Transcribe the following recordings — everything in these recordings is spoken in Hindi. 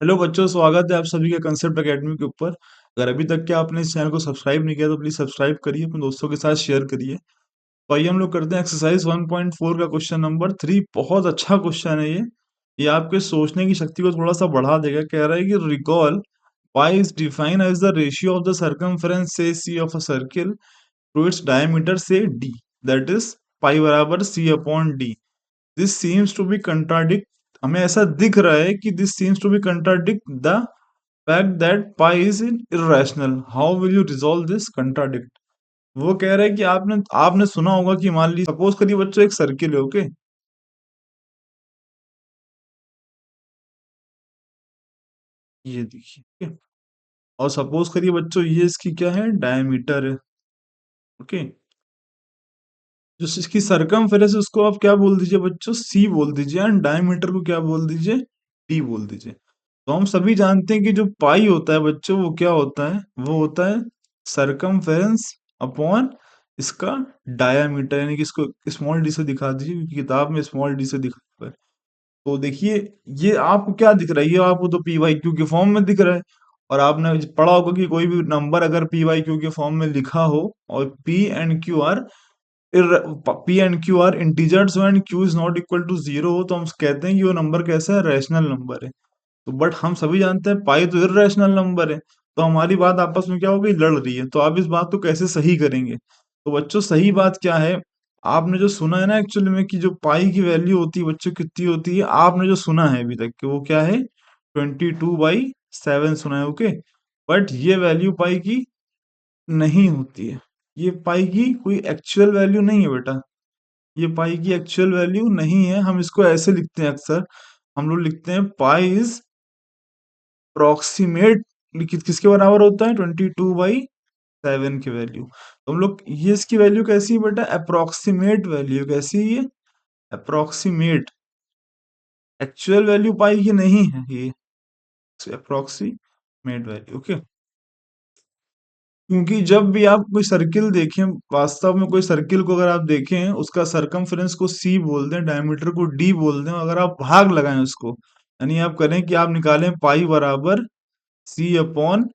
हेलो बच्चों, स्वागत है आप सभी का कंसेप्ट एकेडमी के ऊपर। अगर अभी तक के आपने इस चैनल को सब्सक्राइब नहीं किया तो प्लीज सब्सक्राइब करिए, अपने दोस्तों के साथ शेयर करिए। तो आइए हम लोग करते हैं एक्सरसाइज 1.4 का क्वेश्चन नंबर 3। बहुत अच्छा क्वेश्चन है ये आपके सोचने की शक्ति को थोड़ा सा बढ़ा देगा। कह रहा है कि recall pi is define as the ratio of the circumference say C of a circle to its diameter say D, that is pi बराबर C upon D. This seems to be contradict, हमें ऐसा दिख रहा है कि this seems to be contradict the fact that pi is irrational. How will you resolve this contradict? वो कह रहा है कि आपने आपने सुना होगा कि मान लीजिए सपोज करिए बच्चों एक सर्किल है, ओके। ये देखिए, ठीक है। और सपोज करिए बच्चों ये इसकी क्या है, डायमीटर है, ओके। जो इसकी सरकमफेरेंस उसको आप क्या बोल दीजिए बच्चों, सी बोल दीजिए, एंड डायमीटर को क्या बोल दीजिए, डी बोल दीजिए। तो हम सभी जानते हैं कि जो पाई होता है बच्चों वो क्या होता है, वो होता है सरकमफेरेंस अपॉन इसका डायामीटर, यानी कि इसको स्मॉल डी से दिखा दीजिए क्योंकि किताब में स्मॉल डी से दिखा हुआ है। तो देखिए ये आपको क्या दिख रहा है, ये आपको तो पी वाई क्यू के फॉर्म में दिख रहा है। और आपने पढ़ा होगा कि कोई भी नंबर अगर पी वाई क्यू के फॉर्म में लिखा हो और P and Q are integers हो and Q is not equal to zero हो, तो हम कहते हैं कि वो नंबर कैसा है, रैशनल नंबर है। तो बट हम सभी जानते हैं पाई तो इर्रेशनल नंबर है। तो हमारी बात आपस में क्या हो गई, लड़ रही है। तो आप इस बात को कैसे सही करेंगे? तो बच्चों सही बात क्या है, आपने जो सुना है ना एक्चुअली में कि जो पाई की वैल्यू होती है बच्चों कितनी होती है, आपने जो सुना है अभी तक कि वो क्या है, 22/7 सुना है, ओके। बट ये वैल्यू पाई की नहीं होती है। ये पाई की कोई एक्चुअल वैल्यू नहीं है बेटा। ये पाई की एक्चुअल वैल्यू नहीं है। हम इसको ऐसे लिखते हैं अक्सर, हम लोग लिखते हैं पाई इज अप्रोक्सीमेट, किसके बराबर होता है, 22/7 की वैल्यू। तो हम लोग ये इसकी वैल्यू कैसी है बेटा, अप्रोक्सीमेट वैल्यू कैसी है ये, अप्रोक्सीमेट। एक्चुअल वैल्यू पाई की नहीं है ये, अप्रोक्सीमेट वैल्यू, ओके। क्योंकि जब भी आप कोई सर्किल देखें, वास्तव में कोई सर्किल को अगर आप देखें, उसका सरकमफ्रेंस को सी बोल दें, डायमीटर को डी बोल दें, अगर आप भाग लगाएं उसको, यानी आप करें कि आप निकालें पाई बराबर सी अपॉन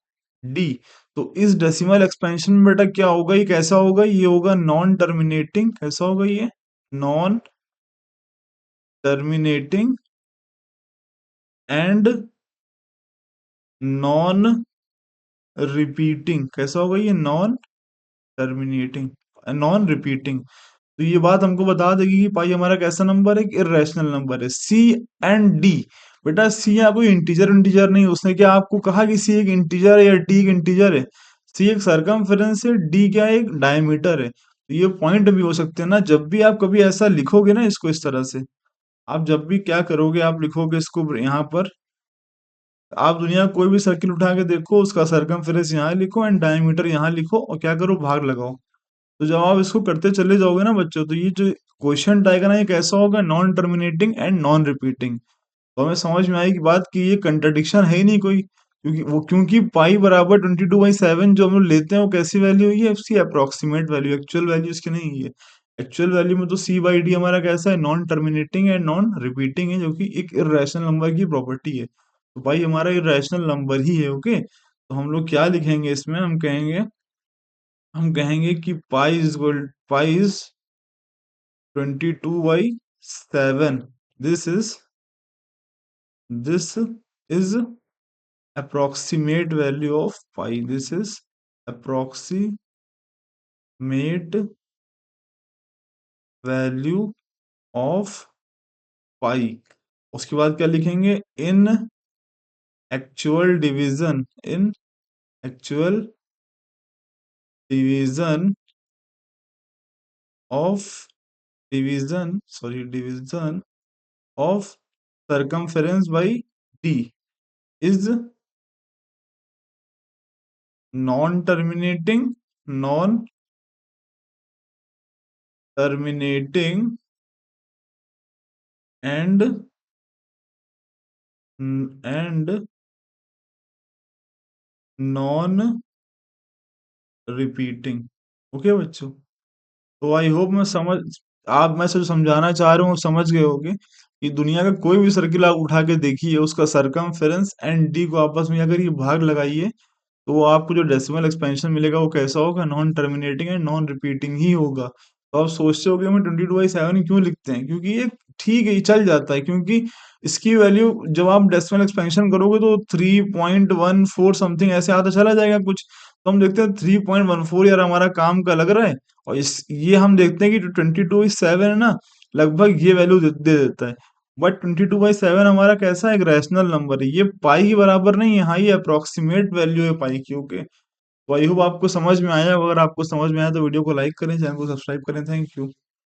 डी, तो इस डेसिमल एक्सपेंशन में बेटा क्या होगा, ये कैसा होगा, ये होगा नॉन टर्मिनेटिंग। कैसा होगा ये, non terminating and non repeating. कैसा होगा ये, नॉन टर्मिनेटिंग, नॉन रिपीटिंग। तो ये बात हमको बता देगी कि पाई हमारा कैसा नंबर है, इरेशनल नंबर है। सी एंड डी, बेटा सी यहाँ कोई इंटीजर इंटीजर नहीं, उसने क्या आपको कहा कि सी एक इंटीजर है या डी एक इंटीजर है? सी एक सरकमफेरेंस है, डी क्या है, एक डायमीटर है। तो ये पॉइंट भी हो सकते हैं ना, जब भी आप कभी ऐसा लिखोगे ना इसको इस तरह से, आप जब भी क्या करोगे, आप लिखोगे इसको यहाँ पर, आप दुनिया का कोई भी सर्किल उठा के देखो, उसका सरकमफेरेंस यहाँ लिखो एंड डायमीटर यहाँ लिखो और क्या करो, भाग लगाओ। तो जब आप इसको करते चले जाओगे ना बच्चों, तो ये जो क्वेश्चन आएगा ना, ये कैसा होगा, non terminating and non repeating. तो हमें समझ में आएगी बात कि ये कंट्रडिक्शन है ही नहीं कोई, क्योंकि पाई बराबर 22/7 जो हम लोग लेते हैं वो कैसी वैल्यू है, इसकी अप्रोक्सीमेट वैल्यू, एक्चुअल वैल्यू इसकी नहीं है। एक्चुअल वैल्यू में तो सी बाई डी हमारा कैसा है, non terminating and non repeating है, जो कि एक इरेशनल नंबर की प्रॉपर्टी है। तो भाई हमारा इरेशनल नंबर ही है, ओके। तो हम लोग क्या लिखेंगे इसमें, हम कहेंगे कि pi is 22/7। This is approximate value of pi. This is approximate value of pi। उसके बाद क्या लिखेंगे, in actual division of division of circumference by d is non-terminating and and non repeating, okay बच्चों। तो आई होप मैं समझ, आप मैं जो समझाना चाह रहा हूँ समझ गए होगे। कि दुनिया का कोई भी सर्किल आप उठा के देखिए, उसका सरकमफेरेंस एंड डी को आपस में अगर ये भाग लगाइए, तो वो आपको जो डेसिमल एक्सपेंशन मिलेगा वो कैसा होगा, non terminating and non repeating ही होगा। तो आप सोचते हो कि हमें 22/7 क्यों लिखते हैं, क्योंकि ये ठीक है, ये चल जाता है, क्योंकि इसकी वैल्यू जब आप डेसिमल एक्सपेंशन करोगे तो 3.14 समथिंग ऐसे आता चला जाएगा कुछ। तो हम देखते हैं 3.14 यार हमारा काम का लग रहा है, और इस ये हम देखते हैं कि 22/7 है ना, लगभग ये वैल्यू दे देता है। बट 22/7 हमारा कैसा है, एक रैशनल नंबर है, ये पाई के बराबर नहीं है। हाँ, ये अप्रोक्सीमेट वैल्यू है पाई की। ओके, तो आई होप आपको समझ में आया। अगर आपको समझ में आया तो वीडियो को लाइक करें, चैनल को सब्सक्राइब करें। Thank you.